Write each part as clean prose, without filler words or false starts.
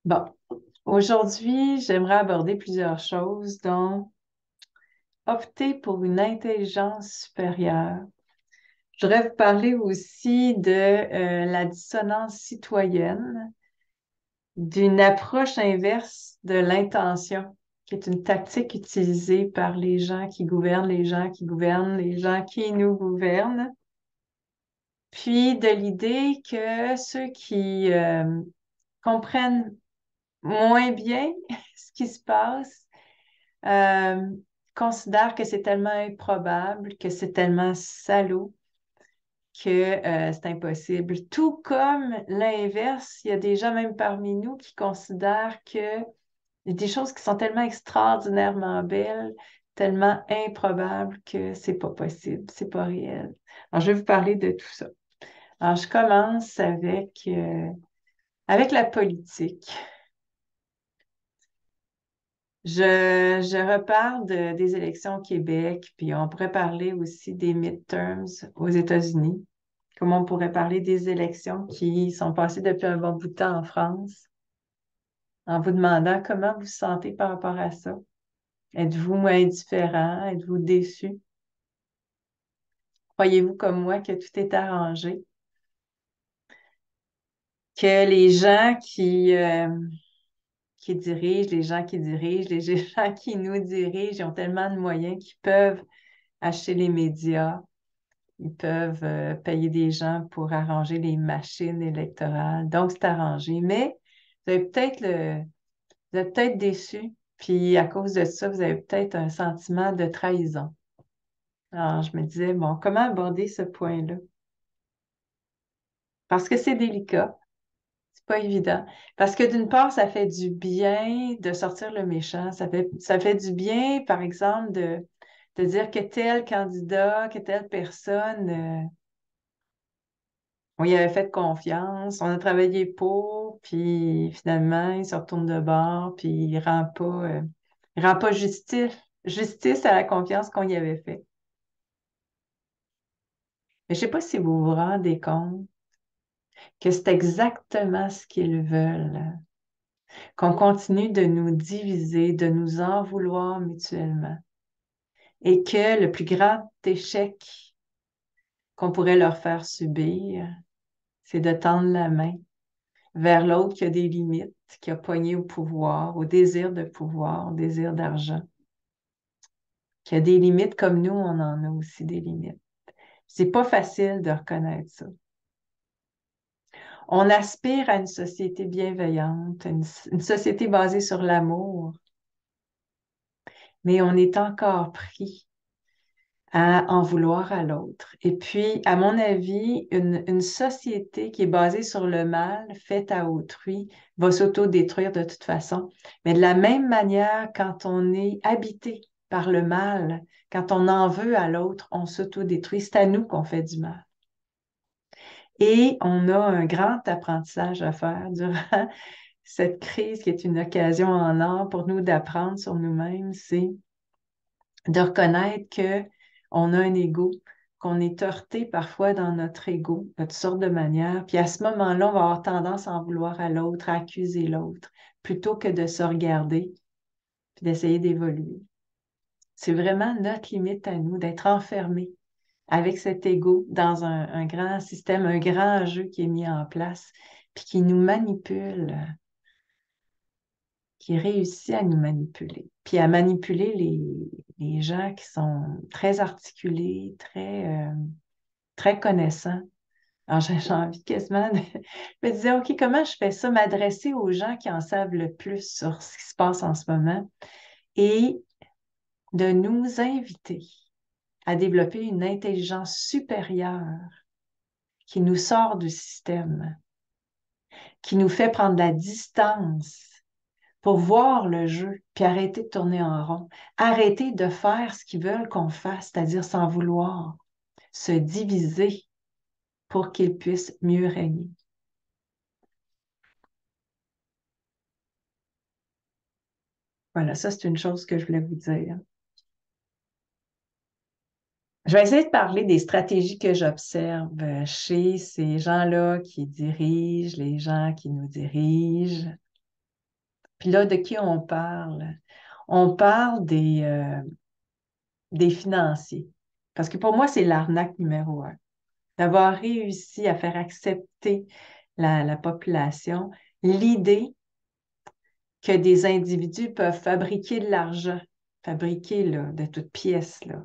Bon, aujourd'hui, j'aimerais aborder plusieurs choses, dont opter pour une intelligence supérieure. Je voudrais vous parler aussi de la dissonance citoyenne, d'une approche inverse de l'intention, qui est une tactique utilisée par les gens qui gouvernent, les gens qui gouvernent, les gens qui nous gouvernent, puis de l'idée que ceux qui comprennent moins bien ce qui se passe euh, considèrent que c'est tellement improbable, que c'est tellement salaud, que c'est impossible. Tout comme l'inverse, il y a des gens même parmi nous qui considèrent que il y a des choses qui sont tellement extraordinairement belles, tellement improbables que c'est pas possible, c'est pas réel. Alors, je vais vous parler de tout ça. Alors, je commence avec la politique. Je reparle des élections au Québec, puis on pourrait parler aussi des midterms aux États-Unis, comme on pourrait parler des élections qui sont passées depuis un bon bout de temps en France, en vous demandant comment vous vous sentez par rapport à ça. Êtes-vous indifférent? Êtes-vous déçu? Croyez-vous comme moi que tout est arrangé? Que les gens qui dirigent, les gens qui dirigent, les gens qui nous dirigent, ils ont tellement de moyens qu'ils peuvent acheter les médias. Ils peuvent payer des gens pour arranger les machines électorales. Donc, c'est arrangé. Mais vous êtes peut-être déçu. Puis, à cause de ça, vous avez peut-être un sentiment de trahison. Alors, je me disais, bon, comment aborder ce point-là? Parce que c'est délicat. C'est pas évident. Parce que d'une part, ça fait du bien de sortir le méchant. Ça fait du bien, par exemple, de dire que tel candidat, que telle personne, on y avait fait confiance, on a travaillé pour, puis finalement, il se retourne de bord, puis il rend pas justice à la confiance qu'on y avait fait. Mais je sais pas si vous vous rendez compte que c'est exactement ce qu'ils veulent, qu'on continue de nous diviser, de nous en vouloir mutuellement, et que le plus grand échec qu'on pourrait leur faire subir, c'est de tendre la main vers l'autre qui a des limites, qui a pogné au pouvoir, au désir de pouvoir, au désir d'argent, qui a des limites comme nous, on en a aussi des limites. C'est pas facile de reconnaître ça. On aspire à une société bienveillante, une société basée sur l'amour, mais on est encore pris à en vouloir à l'autre. Et puis, à mon avis, une société qui est basée sur le mal, faite à autrui, va s'auto-détruire de toute façon. Mais de la même manière, quand on est habité par le mal, quand on en veut à l'autre, on s'auto-détruit. C'est à nous qu'on fait du mal. Et on a un grand apprentissage à faire durant cette crise qui est une occasion en or pour nous d'apprendre sur nous-mêmes, c'est de reconnaître que on a un ego, qu'on est heurté parfois dans notre ego, de toutes sortes de manières. Puis à ce moment-là, on va avoir tendance à en vouloir à l'autre, à accuser l'autre, plutôt que de se regarder puis d'essayer d'évoluer. C'est vraiment notre limite à nous d'être enfermés avec cet ego dans un grand système, un grand jeu qui est mis en place, puis qui nous manipule, qui réussit à nous manipuler, puis à manipuler les gens qui sont très articulés, très connaissants. Alors, j'ai envie quasiment de me dire, OK, comment je fais ça? M'adresser aux gens qui en savent le plus sur ce qui se passe en ce moment et de nous inviter à développer une intelligence supérieure qui nous sort du système, qui nous fait prendre la distance pour voir le jeu, puis arrêter de tourner en rond, arrêter de faire ce qu'ils veulent qu'on fasse, c'est-à-dire s'en vouloir, se diviser pour qu'ils puissent mieux régner. Voilà, ça c'est une chose que je voulais vous dire. Je vais essayer de parler des stratégies que j'observe chez ces gens-là qui dirigent, les gens qui nous dirigent. Puis là, de qui on parle? On parle des financiers. Parce que pour moi, c'est l'arnaque numéro un. D'avoir réussi à faire accepter la population l'idée que des individus peuvent fabriquer de l'argent, fabriquer là, de toutes pièces, là,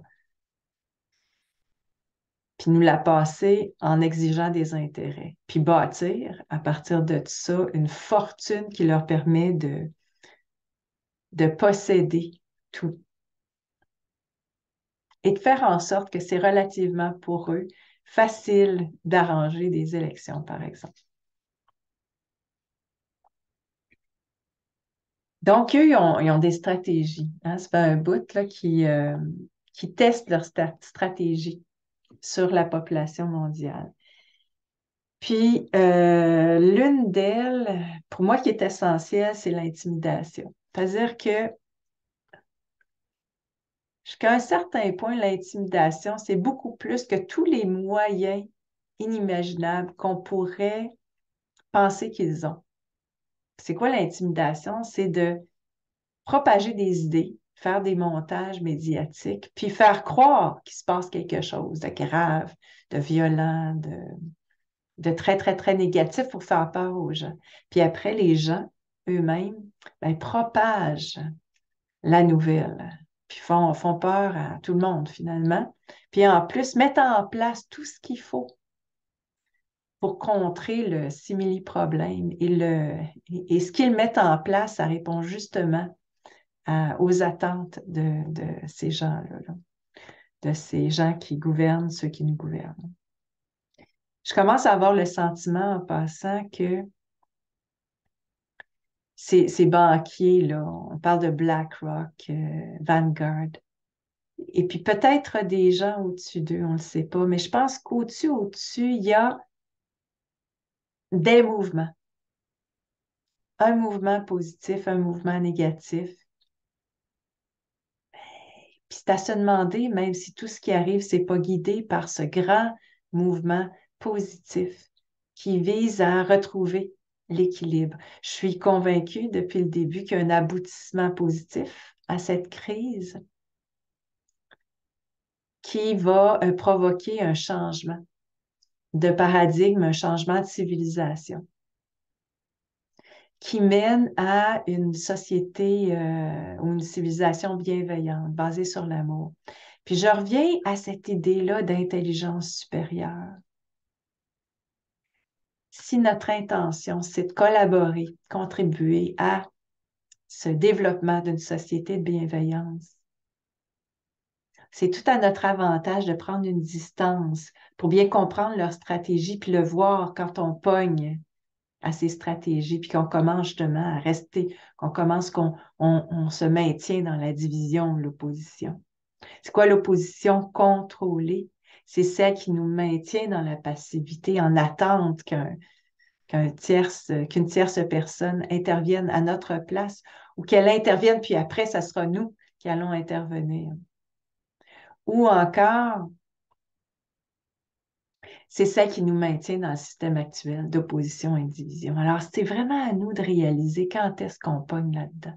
puis nous la passer en exigeant des intérêts, puis bâtir à partir de ça une fortune qui leur permet de posséder tout et de faire en sorte que c'est relativement pour eux facile d'arranger des élections, par exemple. Donc, eux, ils ont des stratégies. Hein. Ça fait un bout là, qui testent leur stratégie sur la population mondiale. Puis, l'une d'elles, pour moi, qui est essentielle, c'est l'intimidation. C'est-à-dire que jusqu'à un certain point, l'intimidation, c'est beaucoup plus que tous les moyens inimaginables qu'on pourrait penser qu'ils ont. C'est quoi l'intimidation? C'est de propager des idées, faire des montages médiatiques, puis faire croire qu'il se passe quelque chose de grave, de violent, de très, très, très négatif pour faire peur aux gens. Puis après, les gens eux-mêmes ben, propagent la nouvelle, puis font peur à tout le monde finalement. Puis en plus, mettent en place tout ce qu'il faut pour contrer le simili-problème. Et ce qu'ils mettent en place, ça répond justement aux attentes de ces gens-là, là, de ces gens qui gouvernent ceux qui nous gouvernent. Je commence à avoir le sentiment en passant que ces banquiers, là, on parle de BlackRock, Vanguard, et puis peut-être des gens au-dessus d'eux, on ne le sait pas, mais je pense qu'au-dessus, il y a des mouvements. Un mouvement positif, un mouvement négatif. Puis c'est à se demander, même si tout ce qui arrive, c'est pas guidé par ce grand mouvement positif qui vise à retrouver l'équilibre. Je suis convaincue depuis le début qu'il y a un aboutissement positif à cette crise qui va provoquer un changement de paradigme, un changement de civilisation qui mène à une société ou une civilisation bienveillante, basée sur l'amour. Puis je reviens à cette idée-là d'intelligence supérieure. Si notre intention, c'est de collaborer, contribuer à ce développement d'une société de bienveillance, c'est tout à notre avantage de prendre une distance pour bien comprendre leur stratégie, puis le voir quand on pogne à ces stratégies, puis qu'on commence justement à rester, qu'on se maintient dans la division, l'opposition. C'est quoi l'opposition contrôlée? C'est celle qui nous maintient dans la passivité en attente qu'une tierce personne intervienne à notre place ou qu'elle intervienne, puis après, ça sera nous qui allons intervenir. Ou encore, c'est ça qui nous maintient dans le système actuel d'opposition et de division. Alors, c'est vraiment à nous de réaliser quand est-ce qu'on pogne là-dedans,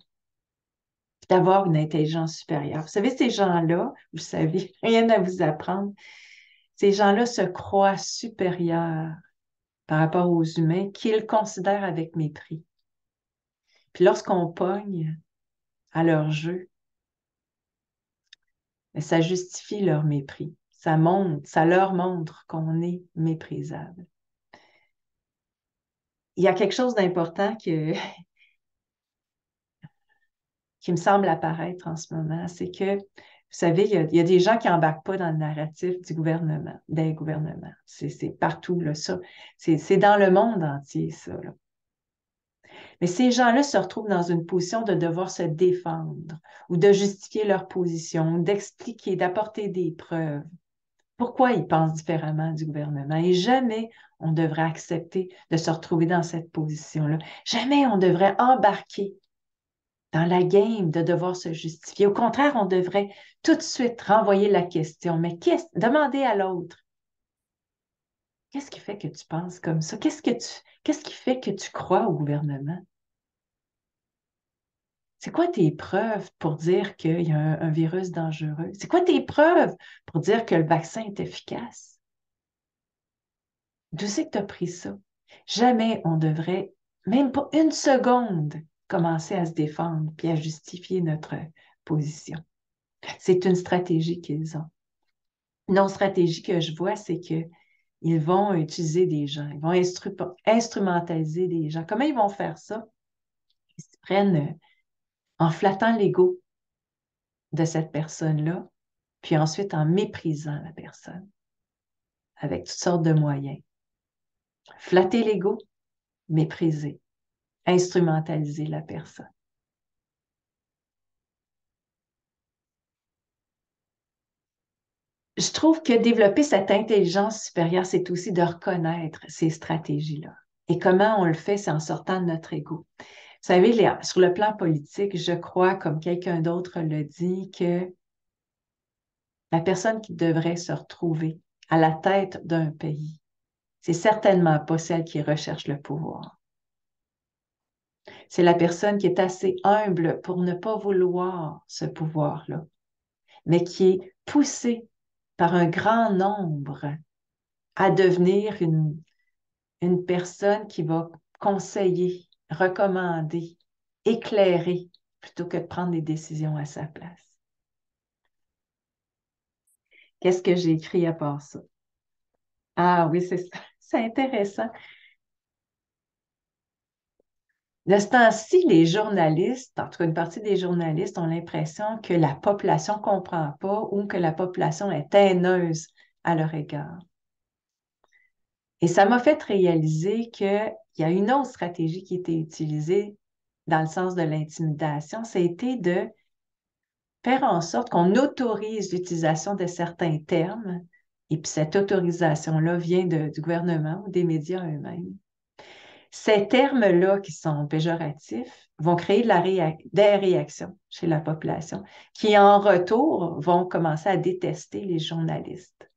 puis d'avoir une intelligence supérieure. Vous savez, ces gens-là, vous savez, rien à vous apprendre, ces gens-là se croient supérieurs par rapport aux humains qu'ils considèrent avec mépris. Puis lorsqu'on pogne à leur jeu, ça justifie leur mépris. Ça leur montre qu'on est méprisable. Il y a quelque chose d'important qui me semble apparaître en ce moment, c'est que, vous savez, il y a des gens qui n'embarquent pas dans le narratif du gouvernement, des gouvernements. C'est partout, là, ça. C'est dans le monde entier, ça, là. Mais ces gens-là se retrouvent dans une position de devoir se défendre ou de justifier leur position, d'expliquer, d'apporter des preuves. Pourquoi ils pensent différemment du gouvernement? Et jamais on devrait accepter de se retrouver dans cette position-là. Jamais on devrait embarquer dans la game de devoir se justifier. Au contraire, on devrait tout de suite renvoyer la question. Mais demander à l'autre, qu'est-ce qui fait que tu penses comme ça? Qu'est-ce qui fait que tu crois au gouvernement? C'est quoi tes preuves pour dire qu'il y a un virus dangereux? C'est quoi tes preuves pour dire que le vaccin est efficace? D'où c'est que tu as pris ça? Jamais on devrait, même pas une seconde, commencer à se défendre puis à justifier notre position. C'est une stratégie qu'ils ont. Une autre stratégie que je vois, c'est qu'ils vont utiliser des gens, ils vont instrumentaliser des gens. Comment ils vont faire ça? Ils se prennent en flattant l'ego de cette personne-là, puis ensuite en méprisant la personne avec toutes sortes de moyens. Flatter l'ego, mépriser, instrumentaliser la personne. Je trouve que développer cette intelligence supérieure, c'est aussi de reconnaître ces stratégies-là. Et comment on le fait, c'est en sortant de notre ego. Vous savez, sur le plan politique, je crois, comme quelqu'un d'autre le dit, que la personne qui devrait se retrouver à la tête d'un pays, c'est certainement pas celle qui recherche le pouvoir. C'est la personne qui est assez humble pour ne pas vouloir ce pouvoir-là, mais qui est poussée par un grand nombre à devenir une personne qui va conseiller, recommander, éclairer, plutôt que de prendre des décisions à sa place. Qu'est-ce que j'ai écrit à part ça? Ah oui, c'est ça. C'est intéressant. De ce temps-ci, les journalistes, en tout cas une partie des journalistes, ont l'impression que la population ne comprend pas ou que la population est haineuse à leur égard. Et ça m'a fait réaliser qu'il y a une autre stratégie qui a été utilisée dans le sens de l'intimidation, c'était de faire en sorte qu'on autorise l'utilisation de certains termes, et puis cette autorisation-là vient du gouvernement ou des médias eux-mêmes. Ces termes-là qui sont péjoratifs vont créer des réactions chez la population qui, en retour, vont commencer à détester les journalistes.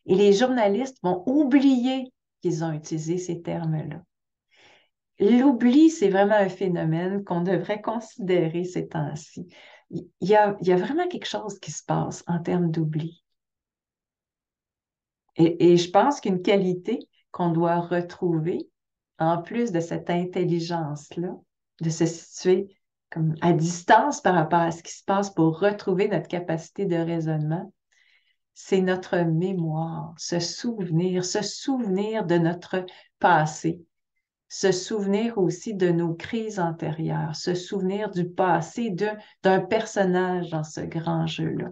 Et les journalistes vont oublier qu'ils ont utilisé ces termes-là. L'oubli, c'est vraiment un phénomène qu'on devrait considérer ces temps-ci. Il y a vraiment quelque chose qui se passe en termes d'oubli. Et je pense qu'une qualité qu'on doit retrouver, en plus de cette intelligence-là, de se situer comme à distance par rapport à ce qui se passe pour retrouver notre capacité de raisonnement, c'est notre mémoire, se souvenir de notre passé, se souvenir aussi de nos crises antérieures, se souvenir du passé d'un personnage dans ce grand jeu-là,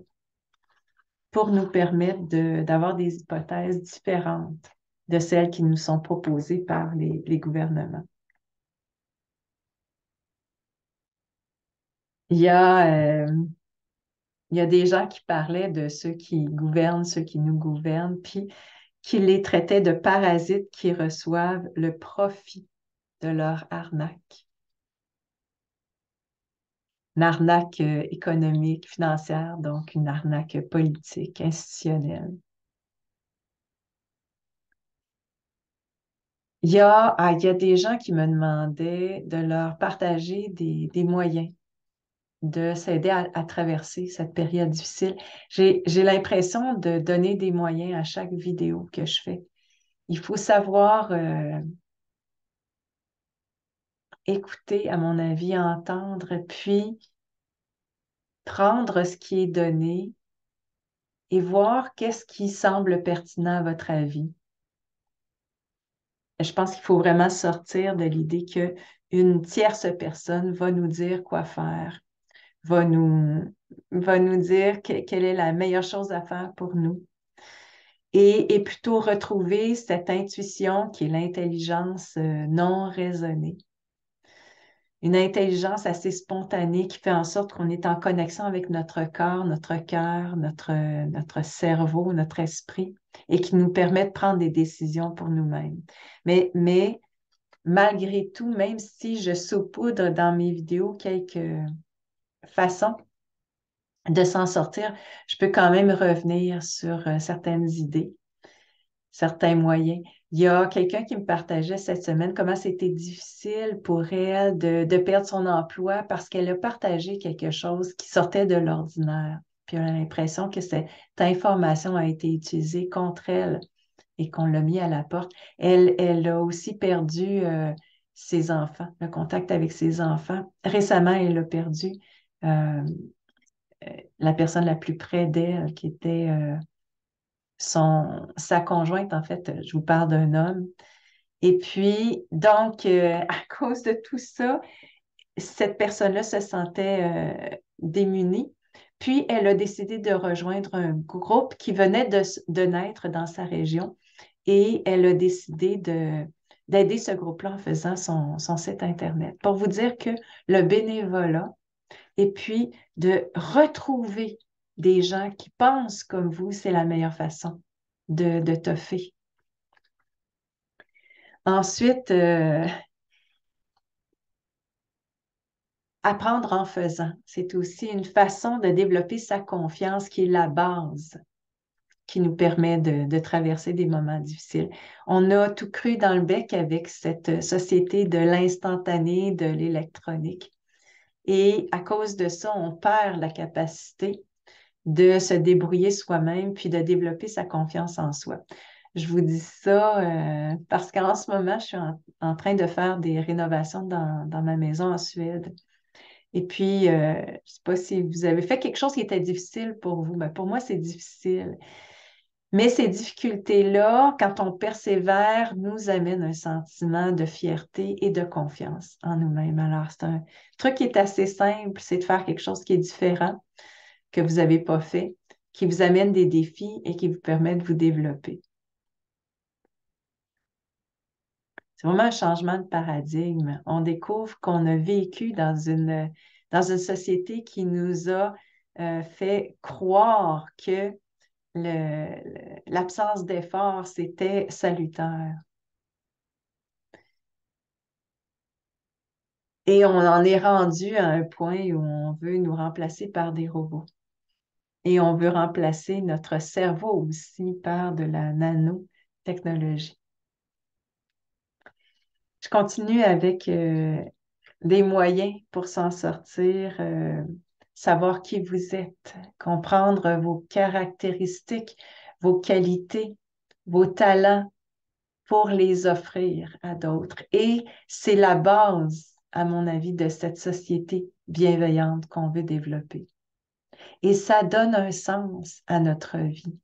pour nous permettre d'avoir des hypothèses différentes de celles qui nous sont proposées par les gouvernements. Il y a, euh, il y a des gens qui parlaient de ceux qui gouvernent, ceux qui nous gouvernent, puis qui les traitaient de parasites qui reçoivent le profit de leur arnaque. Une arnaque économique, financière, donc une arnaque politique, institutionnelle. Il y a des gens qui me demandaient de leur partager des moyens de s'aider à traverser cette période difficile. J'ai l'impression de donner des moyens à chaque vidéo que je fais. Il faut savoir écouter, à mon avis, entendre, puis prendre ce qui est donné et voir qu'est-ce qui semble pertinent à votre avis. Je pense qu'il faut vraiment sortir de l'idée qu'une tierce personne va nous dire quoi faire, va nous, va nous dire quelle est la meilleure chose à faire pour nous. Et plutôt retrouver cette intuition qui est l'intelligence non raisonnée. Une intelligence assez spontanée qui fait en sorte qu'on est en connexion avec notre corps, notre cœur, notre cerveau, notre esprit, et qui nous permet de prendre des décisions pour nous-mêmes. Mais malgré tout, même si je saupoudre dans mes vidéos quelques façons de s'en sortir, je peux quand même revenir sur certaines idées, certains moyens. Il y a quelqu'un qui me partageait cette semaine comment c'était difficile pour elle de perdre son emploi parce qu'elle a partagé quelque chose qui sortait de l'ordinaire. Puis elle a l'impression que cette information a été utilisée contre elle et qu'on l'a mis à la porte. Elle a aussi perdu ses enfants, le contact avec ses enfants. Récemment, elle a perdu euh, la personne la plus près d'elle, qui était sa conjointe, en fait. Je vous parle d'un homme. Et puis, donc, à cause de tout ça, cette personne-là se sentait démunie. Puis, elle a décidé de rejoindre un groupe qui venait de naître dans sa région et elle a décidé d'aider ce groupe-là en faisant son site Internet. Pour vous dire que le bénévolat et puis de retrouver des gens qui pensent comme vous, c'est la meilleure façon de toffer. Ensuite, apprendre en faisant, c'est aussi une façon de développer sa confiance qui est la base qui nous permet de traverser des moments difficiles. On a tout cru dans le bec avec cette société de l'instantané, de l'électronique. Et à cause de ça, on perd la capacité de se débrouiller soi-même puis de développer sa confiance en soi. Je vous dis ça parce qu'en ce moment, je suis en train de faire des rénovations dans ma maison en Suède. Et puis, je ne sais pas si vous avez fait quelque chose qui était difficile pour vous, mais pour moi, c'est difficile. Mais ces difficultés-là, quand on persévère, nous amènent un sentiment de fierté et de confiance en nous-mêmes. Alors, c'est un truc qui est assez simple, c'est de faire quelque chose qui est différent, que vous n'avez pas fait, qui vous amène des défis et qui vous permet de vous développer. C'est vraiment un changement de paradigme. On découvre qu'on a vécu dans une société qui nous a fait croire que l'absence d'effort, c'était salutaire. Et on en est rendu à un point où on veut nous remplacer par des robots. Et on veut remplacer notre cerveau aussi par de la nanotechnologie. Je continue avec des moyens pour s'en sortir, savoir qui vous êtes, comprendre vos caractéristiques, vos qualités, vos talents pour les offrir à d'autres. Et c'est la base, à mon avis, de cette société bienveillante qu'on veut développer. Et ça donne un sens à notre vie.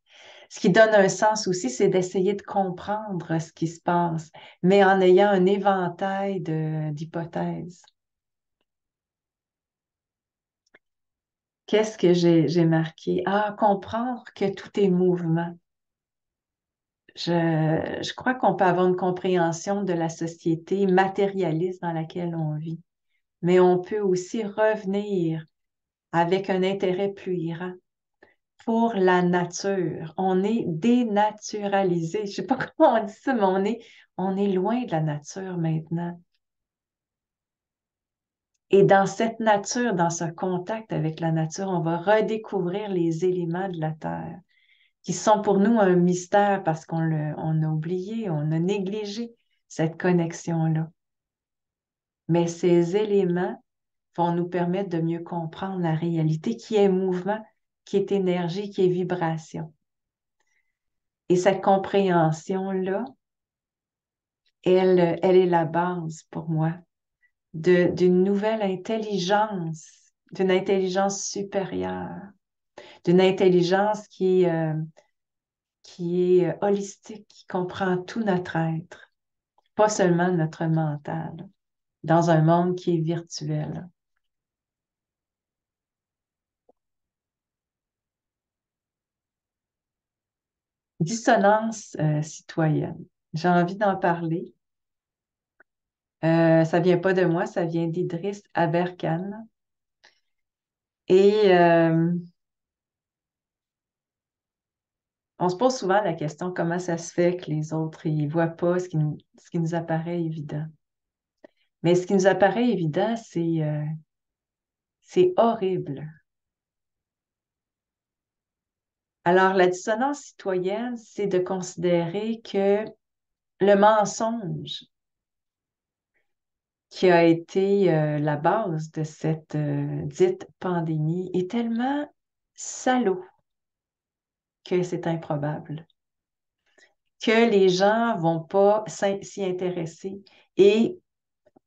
Ce qui donne un sens aussi, c'est d'essayer de comprendre ce qui se passe, mais en ayant un éventail d'hypothèses. Qu'est-ce que j'ai marqué? Ah, comprendre que tout est mouvement. Je crois qu'on peut avoir une compréhension de la société matérialiste dans laquelle on vit, mais on peut aussi revenir avec un intérêt plus grand pour la nature. On est dénaturalisé. Je ne sais pas comment on dit ça, mais on est loin de la nature maintenant. Et dans cette nature, dans ce contact avec la nature, on va redécouvrir les éléments de la terre qui sont pour nous un mystère parce on a oublié, on a négligé cette connexion-là. Mais ces éléments vont nous permettre de mieux comprendre la réalité qui est mouvement, qui est énergie, qui est vibration. Et cette compréhension-là, elle est la base pour moi d'une nouvelle intelligence, d'une intelligence supérieure, d'une intelligence qui est holistique, qui comprend tout notre être, pas seulement notre mental, dans un monde qui est virtuel. Dissonance citoyenne. J'ai envie d'en parler. Ça vient pas de moi, ça vient d'Idriss Aberkan. Et on se pose souvent la question comment ça se fait que les autres ne voient pas ce qui nous apparaît évident. Mais ce qui nous apparaît évident, c'est horrible. Alors, la dissonance citoyenne, c'est de considérer que le mensonge qui a été la base de cette dite pandémie est tellement salaud que c'est improbable, que les gens vont pas s'y intéresser. Et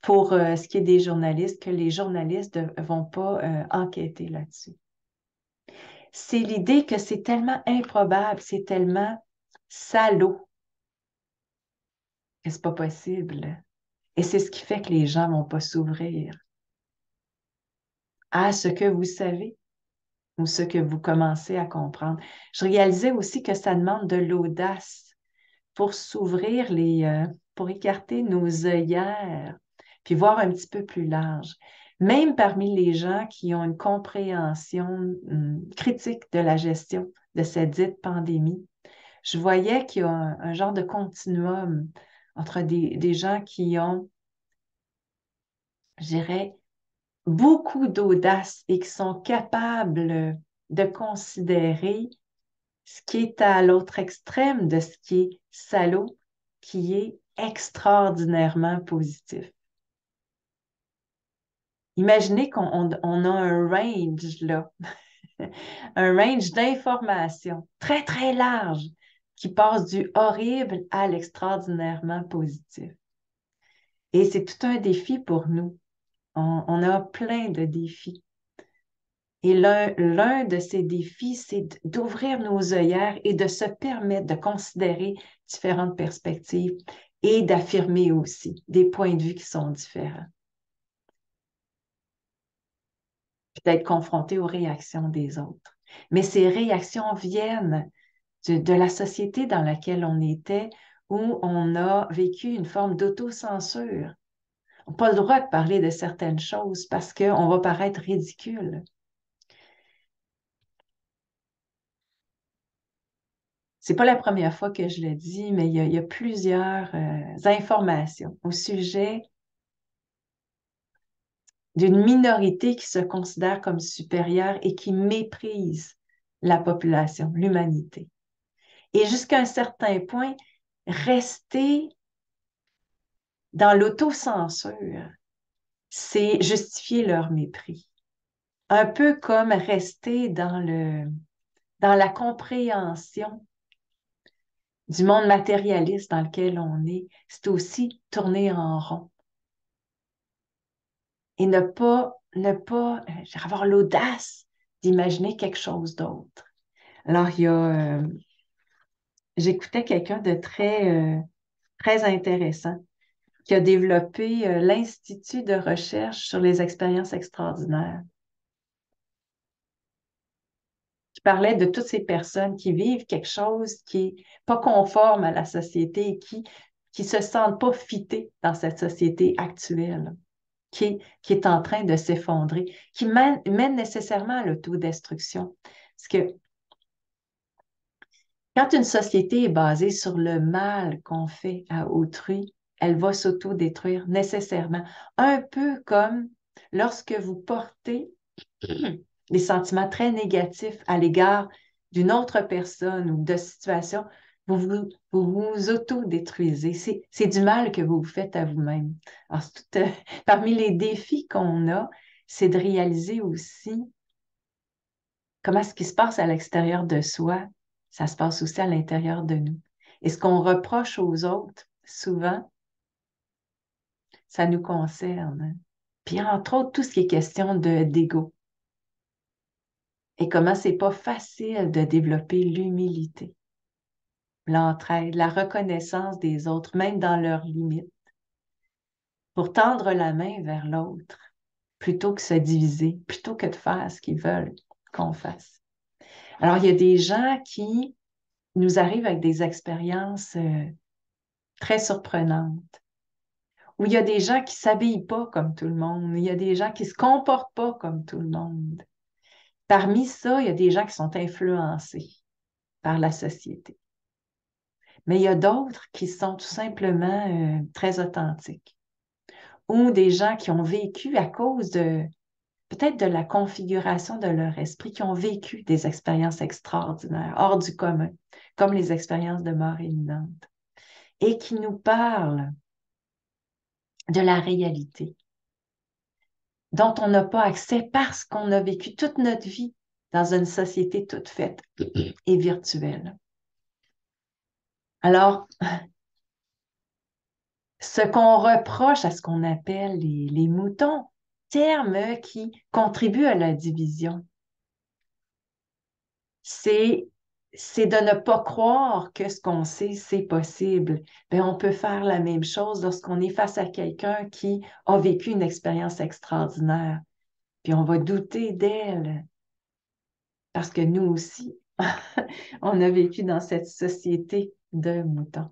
pour ce qui est des journalistes, que les journalistes ne vont pas enquêter là-dessus. C'est l'idée que c'est tellement improbable, c'est tellement salaud que c'est pas possible. Et c'est ce qui fait que les gens vont pas s'ouvrir à ce que vous savez ou ce que vous commencez à comprendre. Je réalisais aussi que ça demande de l'audace pour s'ouvrir pour écarter nos œillères, puis voir un petit peu plus large. Même parmi les gens qui ont une compréhension critique de la gestion de cette dite pandémie, je voyais qu'il y a un genre de continuum entre des gens qui ont, je dirais, beaucoup d'audace et qui sont capables de considérer ce qui est à l'autre extrême de ce qui est salaud, qui est extraordinairement positif. Imaginez qu'on a un range, là, un range d'informations très, très large qui passe du horrible à l'extraordinairement positif. Et c'est tout un défi pour nous. On a plein de défis. Et l'un de ces défis, c'est d'ouvrir nos œillères et de se permettre de considérer différentes perspectives et d'affirmer aussi des points de vue qui sont différents. Puis d'être confronté aux réactions des autres. Mais ces réactions viennent de la société dans laquelle on était, où on a vécu une forme d'autocensure. On n'a pas le droit de parler de certaines choses parce qu'on va paraître ridicule. C'est pas la première fois que je le dis, mais il y a plusieurs informations au sujet d'une minorité qui se considère comme supérieure et qui méprise la population, l'humanité. Et jusqu'à un certain point, rester dans l'autocensure, c'est justifier leur mépris. Un peu comme rester dans la compréhension du monde matérialiste dans lequel on est, c'est aussi tourner en rond et avoir l'audace d'imaginer quelque chose d'autre. Alors, j'écoutais quelqu'un de très intéressant qui a développé l'Institut de recherche sur les expériences extraordinaires, qui parlait de toutes ces personnes qui vivent quelque chose qui n'est pas conforme à la société et qui se sentent pas fitées dans cette société actuelle, qui est en train de s'effondrer, qui mène nécessairement à l'autodestruction. Parce que quand une société est basée sur le mal qu'on fait à autrui, elle va s'autodétruire nécessairement. Un peu comme lorsque vous portez des sentiments très négatifs à l'égard d'une autre personne ou de situation, vous autodétruisez. C'est du mal que vous vous faites à vous-même. Alors, parmi les défis qu'on a, c'est de réaliser aussi comment ce qui se passe à l'extérieur de soi, ça se passe aussi à l'intérieur de nous. Et ce qu'on reproche aux autres, souvent, ça nous concerne. Puis entre autres, tout ce qui est question d'ego. Et comment c'est pas facile de développer l'humilité, l'entraide, la reconnaissance des autres, même dans leurs limites, pour tendre la main vers l'autre, plutôt que se diviser, plutôt que de faire ce qu'ils veulent qu'on fasse. Alors, il y a des gens qui nous arrivent avec des expériences très surprenantes, où il y a des gens qui ne s'habillent pas comme tout le monde, il y a des gens qui ne se comportent pas comme tout le monde. Parmi ça, il y a des gens qui sont influencés par la société. Mais il y a d'autres qui sont tout simplement très authentiques, ou des gens qui ont vécu à cause de peut-être de la configuration de leur esprit, qui ont vécu des expériences extraordinaires, hors du commun, comme les expériences de mort imminente. et qui nous parle de la réalité dont on n'a pas accès parce qu'on a vécu toute notre vie dans une société toute faite et virtuelle. Alors, ce qu'on reproche à ce qu'on appelle les moutons, terme qui contribue à la division, c'est de ne pas croire que ce qu'on sait, c'est possible. Bien, on peut faire la même chose lorsqu'on est face à quelqu'un qui a vécu une expérience extraordinaire. Puis on va douter d'elle parce que nous aussi, on a vécu dans cette société de moutons.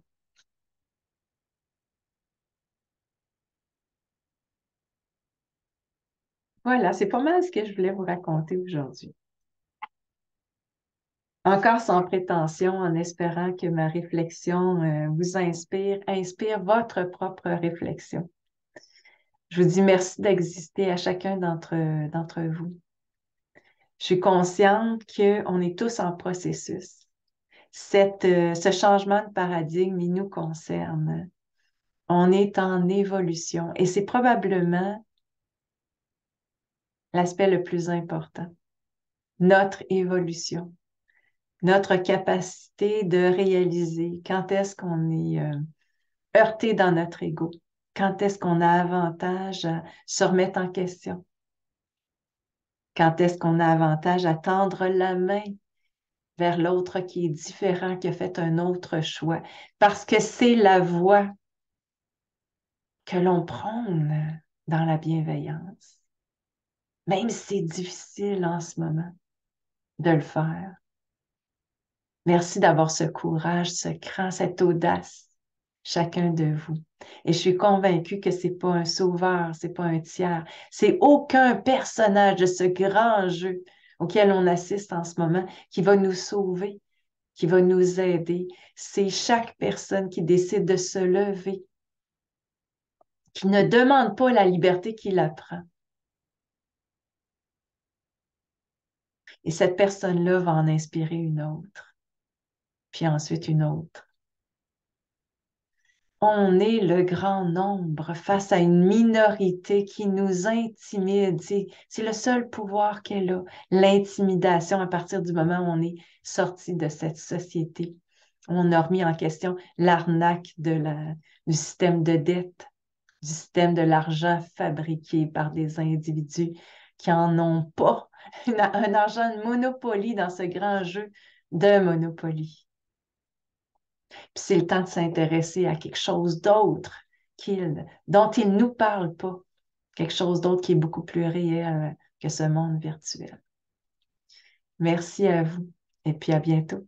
Voilà, c'est pas mal ce que je voulais vous raconter aujourd'hui. Encore sans prétention, en espérant que ma réflexion vous inspire votre propre réflexion. Je vous dis merci d'exister à chacun d'entre vous. Je suis consciente qu'on est tous en processus. Ce changement de paradigme, il nous concerne. On est en évolution et c'est probablement l'aspect le plus important. Notre évolution, notre capacité de réaliser quand est-ce qu'on est heurté dans notre ego, quand est-ce qu'on a avantage à se remettre en question, quand est-ce qu'on a avantage à tendre la main vers l'autre qui est différent, qui a fait un autre choix, parce que c'est la voie que l'on prône dans la bienveillance, même si c'est difficile en ce moment de le faire. Merci d'avoir ce courage, ce cran, cette audace, chacun de vous. Et je suis convaincue que c'est pas un sauveur, c'est pas un tiers, c'est aucun personnage de ce grand jeu auquel on assiste en ce moment qui va nous sauver, qui va nous aider. C'est chaque personne qui décide de se lever, qui ne demande pas la liberté qui la prend. Et cette personne-là va en inspirer une autre, puis ensuite une autre. On est le grand nombre face à une minorité qui nous intimide. C'est le seul pouvoir qu'elle a, l'intimidation à partir du moment où on est sorti de cette société. On a remis en question l'arnaque du système de dette, du système de l'argent fabriqué par des individus qui n'en ont pas. Un argent de Monopoly dans ce grand jeu de Monopoly. Puis c'est le temps de s'intéresser à quelque chose d'autre dont il ne nous parle pas. Quelque chose d'autre qui est beaucoup plus réel que ce monde virtuel. Merci à vous et puis à bientôt.